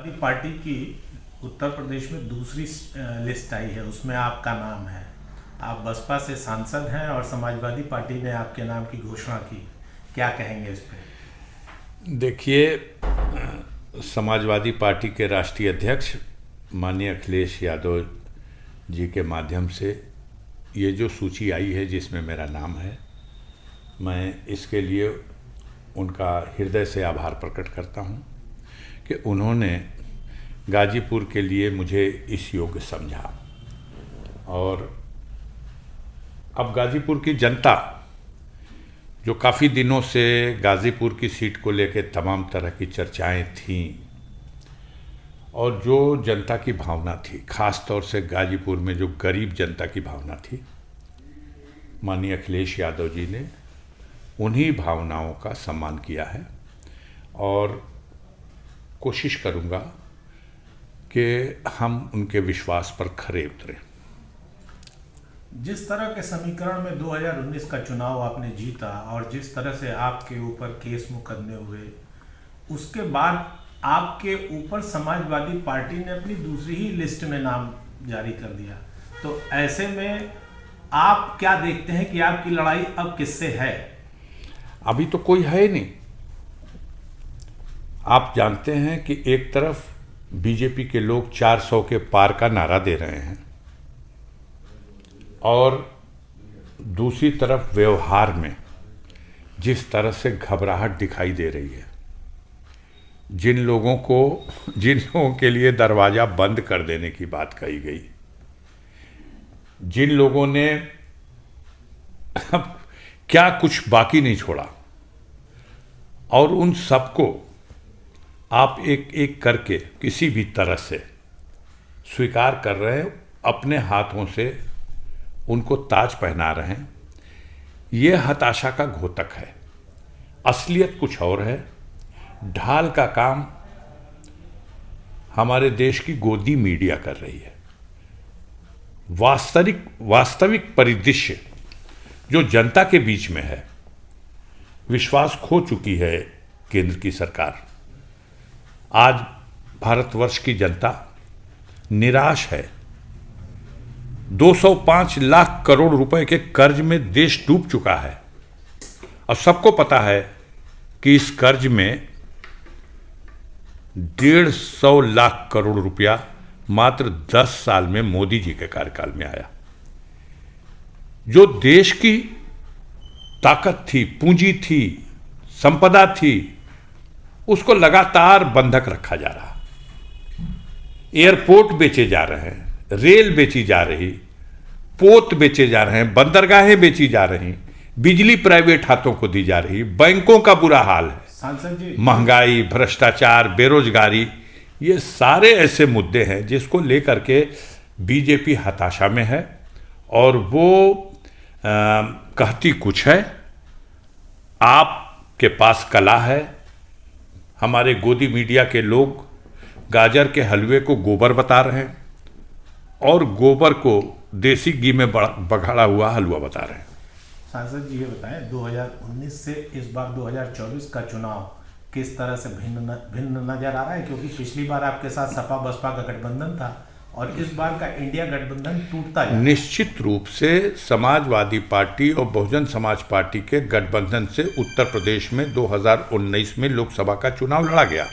Samajwadi party की उत्तर प्रदेश में दूसरी लिस्ट आई है, उसमें आपका नाम है। आप बसपा से सांसद हैं और समाजवादी पार्टी ने आपके नाम की घोषणा की, क्या कहेंगे इस पे? देखिए, समाजवादी पार्टी के राष्ट्रीय अध्यक्ष माननीय अखिलेश यादव जी के माध्यम से ये जो सूची आई है जिसमें मेरा नाम है, मैं इसके लिए उनका हृदय से आभार प्रकट करता हूं कि उन्होंने गाजीपुर के लिए मुझे इस योग्य समझा। और अब गाजीपुर की जनता जो काफ़ी दिनों से गाजीपुर की सीट को लेकर तमाम तरह की चर्चाएं थीं और जो जनता की भावना थी, ख़ास तौर से गाजीपुर में जो गरीब जनता की भावना थी, माननीय अखिलेश यादव जी ने उन्हीं भावनाओं का सम्मान किया है और कोशिश करूंगा कि हम उनके विश्वास पर खरे उतरें। जिस तरह के समीकरण में 2019 का चुनाव आपने जीता और जिस तरह से आपके ऊपर केस मुकदमे हुए, उसके बाद आपके ऊपर समाजवादी पार्टी ने अपनी दूसरी ही लिस्ट में नाम जारी कर दिया, तो ऐसे में आप क्या देखते हैं कि आपकी लड़ाई अब किससे है? अभी तो कोई है नहीं। आप जानते हैं कि एक तरफ बीजेपी के लोग 400 के पार का नारा दे रहे हैं और दूसरी तरफ व्यवहार में जिस तरह से घबराहट दिखाई दे रही है, जिन लोगों के लिए दरवाजा बंद कर देने की बात कही गई, जिन लोगों ने क्या कुछ बाकी नहीं छोड़ा, और उन सबको आप एक एक करके किसी भी तरह से स्वीकार कर रहे हैं, अपने हाथों से उनको ताज पहना रहे हैं। ये हताशा का घोतक है। असलियत कुछ और है। ढाल का काम हमारे देश की गोदी मीडिया कर रही है। वास्तविक परिदृश्य जो जनता के बीच में है, विश्वास खो चुकी है केंद्र की सरकार। आज भारतवर्ष की जनता निराश है। 205 लाख करोड़ रुपए के कर्ज में देश डूब चुका है और सबको पता है कि इस कर्ज में 150 लाख करोड़ रुपया मात्र 10 साल में मोदी जी के कार्यकाल में आया। जो देश की ताकत थी, पूंजी थी, संपदा थी, उसको लगातार बंधक रखा जा रहा। एयरपोर्ट बेचे जा रहे हैं, रेल बेची जा रही, पोत बेचे जा रहे हैं, बंदरगाहें बेची जा रही, बिजली प्राइवेट हाथों को दी जा रही, बैंकों का बुरा हाल है, सांसद जी, महंगाई, भ्रष्टाचार, बेरोजगारी, ये सारे ऐसे मुद्दे हैं जिसको लेकर के बीजेपी हताशा में है और वो कहती कुछ है। आपके पास कला है। हमारे गोदी मीडिया के लोग गाजर के हलवे को गोबर बता रहे हैं और गोबर को देसी घी में बघाड़ा हुआ हलवा बता रहे हैं। सांसद जी, ये बताएं, 2019 से इस बार 2024 का चुनाव किस तरह से भिन्न नजर आ रहा है? क्योंकि पिछली बार आपके साथ सपा बसपा का गठबंधन था और इस बार का इंडिया गठबंधन टूटता है। निश्चित रूप से समाजवादी पार्टी और बहुजन समाज पार्टी के गठबंधन से उत्तर प्रदेश में 2019 में लोकसभा का चुनाव लड़ा गया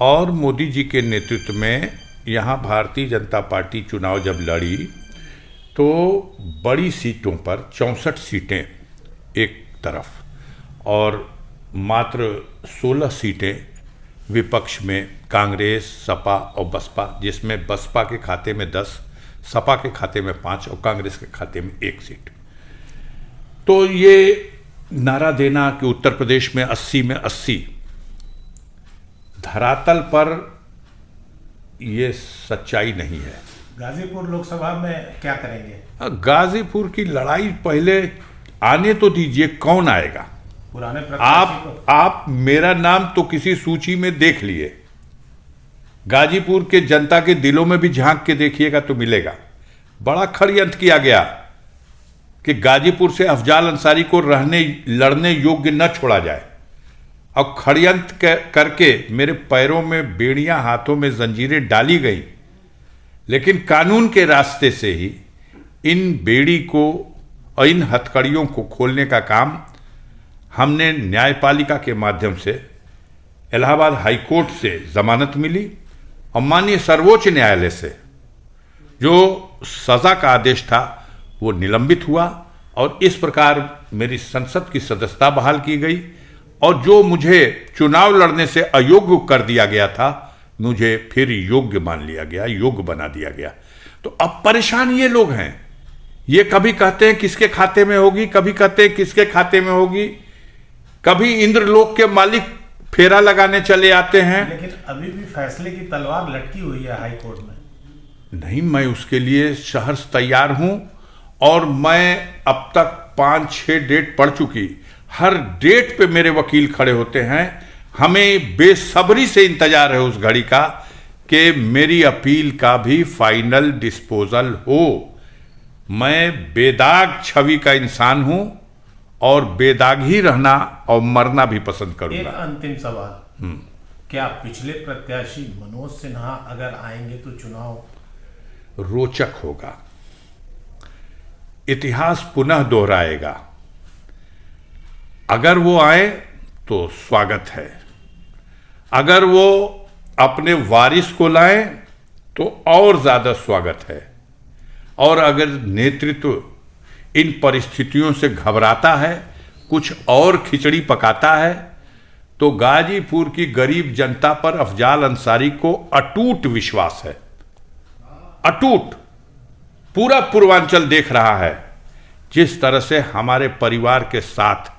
और मोदी जी के नेतृत्व में यहाँ भारतीय जनता पार्टी चुनाव जब लड़ी तो बड़ी सीटों पर 64 सीटें एक तरफ और मात्र 16 सीटें विपक्ष में कांग्रेस, सपा और बसपा, जिसमें बसपा के खाते में 10, सपा के खाते में 5 और कांग्रेस के खाते में 1 सीट। तो ये नारा देना कि उत्तर प्रदेश में 80 में 80, धरातल पर ये सच्चाई नहीं है। गाजीपुर लोकसभा में क्या करेंगे? गाजीपुर की लड़ाई पहले आने तो दीजिए, कौन आएगा? पुराने आप मेरा नाम तो किसी सूची में देख लिए, गाजीपुर के जनता के दिलों में भी झांक के देखिएगा तो मिलेगा। बड़ा षड्यंत्र किया गया कि गाजीपुर से अफजाल अंसारी को लड़ने योग्य न छोड़ा जाए और षड्यंत्र करके मेरे पैरों में बेड़ियां, हाथों में जंजीरें डाली गई, लेकिन कानून के रास्ते से ही इन बेड़ी को और इन हथकड़ियों को खोलने का काम हमने न्यायपालिका के माध्यम से इलाहाबाद हाईकोर्ट से जमानत मिली और माननीय सर्वोच्च न्यायालय से जो सजा का आदेश था वो निलंबित हुआ और इस प्रकार मेरी संसद की सदस्यता बहाल की गई और जो मुझे चुनाव लड़ने से अयोग्य कर दिया गया था मुझे फिर योग्य मान लिया गया, योग्य बना दिया गया। तो अब परेशान ये लोग हैं, ये कभी कहते हैं किसके खाते में होगी, कभी कहते हैं किसके खाते में होगी, कभी इंद्रलोक के मालिक फेरा लगाने चले आते हैं। लेकिन अभी भी फैसले की तलवार लटकी हुई है हाई कोर्ट में। नहीं, मैं उसके लिए सहर्ष तैयार हूं और मैं अब तक 5-6 डेट पढ़ चुकी, हर डेट पे मेरे वकील खड़े होते हैं। हमें बेसब्री से इंतजार है उस घड़ी का कि मेरी अपील का भी फाइनल डिस्पोजल हो। मैं बेदाग छवि का इंसान हूं और बेदाग ही रहना और मरना भी पसंद करूंगा। एक अंतिम सवाल, क्या पिछले प्रत्याशी मनोज सिन्हा अगर आएंगे तो चुनाव रोचक होगा, इतिहास पुनः दोहराएगा। अगर वो आए तो स्वागत है, अगर वो अपने वारिस को लाएं तो और ज्यादा स्वागत है, और अगर नेतृत्व इन परिस्थितियों से घबराता है, कुछ और खिचड़ी पकाता है, तो गाजीपुर की गरीब जनता पर अफजाल अंसारी को अटूट विश्वास है, अटूट। पूरा पूर्वांचल देख रहा है जिस तरह से हमारे परिवार के साथ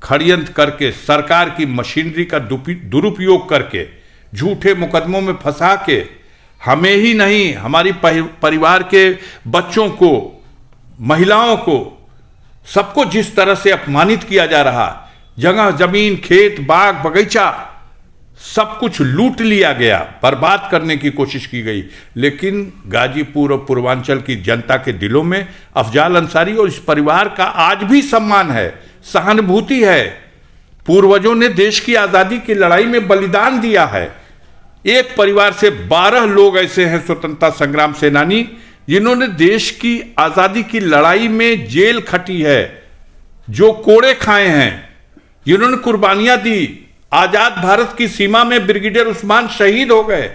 षड्यंत्र करके, सरकार की मशीनरी का दुरुपयोग करके, झूठे मुकदमों में फंसा के हमें ही नहीं हमारी परिवार के बच्चों को, महिलाओं को, सबको जिस तरह से अपमानित किया जा रहा, जगह जमीन, खेत, बाग, बगीचा सब कुछ लूट लिया गया, बर्बाद करने की कोशिश की गई। लेकिन गाजीपुर और पूर्वांचल की जनता के दिलों में अफजाल अंसारी और इस परिवार का आज भी सम्मान है, सहानुभूति है। पूर्वजों ने देश की आजादी की लड़ाई में बलिदान दिया है। एक परिवार से 12 लोग ऐसे हैं स्वतंत्रता संग्राम सेनानी जिन्होंने देश की आजादी की लड़ाई में जेल खटी है, जो कोड़े खाए हैं, जिन्होंने कुर्बानियां दी। आजाद भारत की सीमा में ब्रिगेडियर उस्मान शहीद हो गए,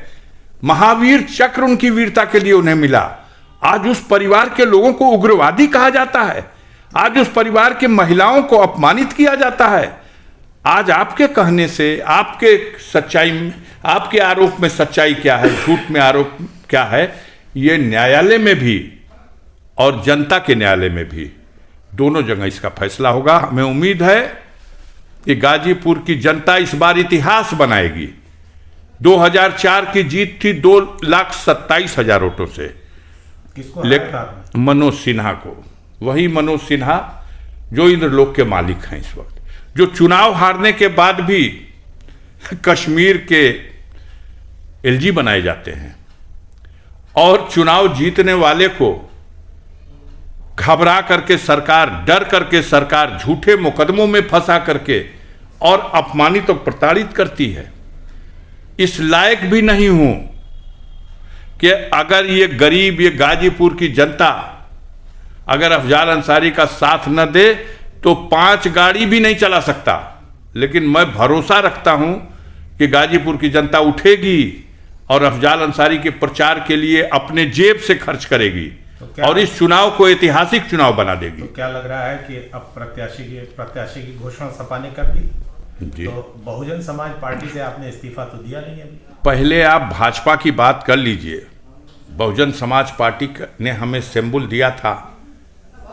महावीर चक्र उनकी वीरता के लिए उन्हें मिला। आज उस परिवार के लोगों को उग्रवादी कहा जाता है, आज उस परिवार के महिलाओं को अपमानित किया जाता है। आज आपके कहने से, आपके सच्चाई, आपके आरोप में सच्चाई क्या है, झूठ में आरोप क्या है, ये न्यायालय में भी और जनता के न्यायालय में भी, दोनों जगह इसका फैसला होगा। हमें उम्मीद है कि गाजीपुर की जनता इस बार इतिहास बनाएगी। 2004 की जीत थी 2,27,000 वोटों से, मनोज सिन्हा को, वही मनोज सिन्हा जो इंद्रलोक के मालिक हैं इस वक्त, जो चुनाव हारने के बाद भी कश्मीर के एलजी बनाए जाते हैं और चुनाव जीतने वाले को घबरा करके सरकार, डर करके सरकार झूठे मुकदमों में फंसा करके और अपमानित और प्रताड़ित करती है। इस लायक भी नहीं हूं कि अगर ये गरीब, ये गाजीपुर की जनता अगर अफजाल अंसारी का साथ न दे तो 5 गाड़ी भी नहीं चला सकता। लेकिन मैं भरोसा रखता हूं कि गाजीपुर की जनता उठेगी और अफजाल अंसारी के प्रचार के लिए अपने जेब से खर्च करेगी और इस चुनाव को ऐतिहासिक चुनाव बना देगी। तो क्या लग रहा है कि अब प्रत्याशी की घोषणा सपा ने कर दी जी? तो बहुजन समाज पार्टी से आपने इस्तीफा तो दिया नहीं अभी। पहले आप भाजपा की बात कर लीजिए। बहुजन समाज पार्टी ने हमें सिंबल दिया था,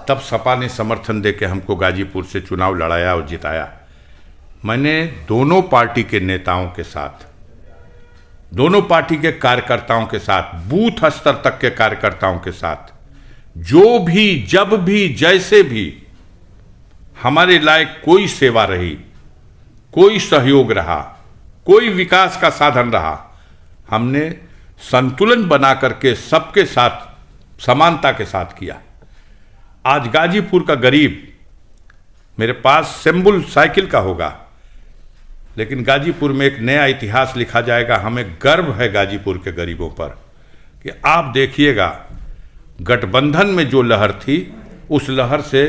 तब सपा ने समर्थन देके हमको गाजीपुर से चुनाव लड़ाया और जिताया। मैंने दोनों पार्टी के नेताओं के साथ, दोनों पार्टी के कार्यकर्ताओं के साथ, बूथ स्तर तक के कार्यकर्ताओं के साथ, जो भी, जब भी, जैसे भी हमारे लायक कोई सेवा रही, कोई सहयोग रहा, कोई विकास का साधन रहा, हमने संतुलन बना करके सबके साथ समानता के साथ किया। आज गाजीपुर का गरीब मेरे पास सिंबल साइकिल का होगा, लेकिन गाजीपुर में एक नया इतिहास लिखा जाएगा। हमें गर्व है गाजीपुर के गरीबों पर कि आप देखिएगा, गठबंधन में जो लहर थी उस लहर से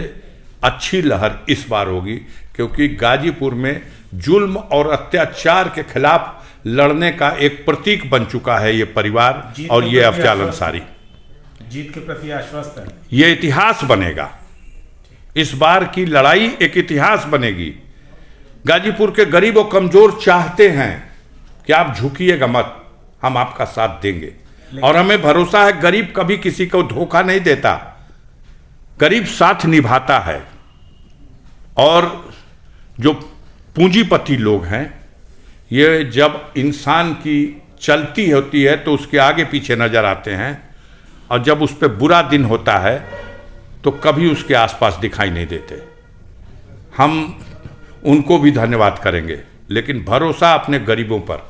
अच्छी लहर इस बार होगी, क्योंकि गाजीपुर में जुल्म और अत्याचार के खिलाफ लड़ने का एक प्रतीक बन चुका है ये परिवार और ये अफजाल अंसारी। जीत के प्रति आश्वस्त है। ये इतिहास बनेगा, इस बार की लड़ाई एक इतिहास बनेगी। गाजीपुर के गरीब और कमजोर चाहते हैं कि आप झुकिएगा मत, हम आपका साथ देंगे। और हमें भरोसा है गरीब कभी किसी को धोखा नहीं देता, गरीब साथ निभाता है। और जो पूंजीपति लोग हैं, ये जब इंसान की चलती होती है तो उसके आगे पीछे नजर आते हैं, और जब उस पर बुरा दिन होता है तो कभी उसके आसपास दिखाई नहीं देते। हम उनको भी धन्यवाद करेंगे, लेकिन भरोसा अपने गरीबों पर।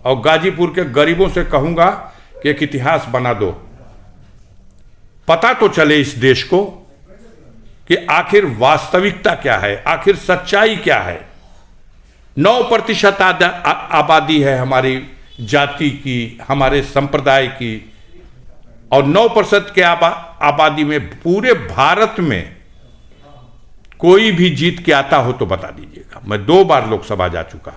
और गाजीपुर के गरीबों से कहूंगा कि एक इतिहास बना दो, पता तो चले इस देश को कि आखिर वास्तविकता क्या है, आखिर सच्चाई क्या है। 9% आबादी है हमारी जाति की, हमारे संप्रदाय की, और 9% के आबादी में पूरे भारत में कोई भी जीत के आता हो तो बता दीजिएगा। मैं 2 बार लोकसभा जा चुका,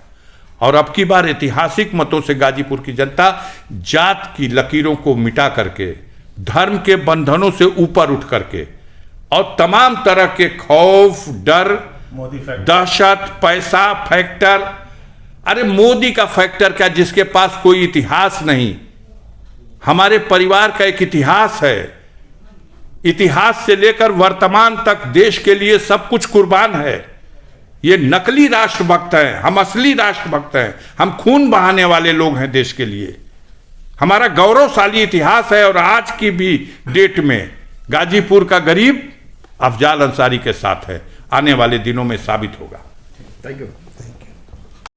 और अब की बार ऐतिहासिक मतों से गाजीपुर की जनता जात की लकीरों को मिटा करके, धर्म के बंधनों से ऊपर उठ करके, और तमाम तरह के खौफ, डर, दहशत, पैसा, फैक्टर, अरे मोदी का फैक्टर क्या, जिसके पास कोई इतिहास नहीं। हमारे परिवार का एक इतिहास है, इतिहास से लेकर वर्तमान तक देश के लिए सब कुछ कुर्बान है। ये नकली राष्ट्रभक्त हैं, हम असली राष्ट्रभक्त हैं। हम खून बहाने वाले लोग हैं देश के लिए। हमारा गौरवशाली इतिहास है, और आज की भी डेट में गाजीपुर का गरीब अफजाल अंसारी के साथ है। आने वाले दिनों में साबित होगा। Thank you.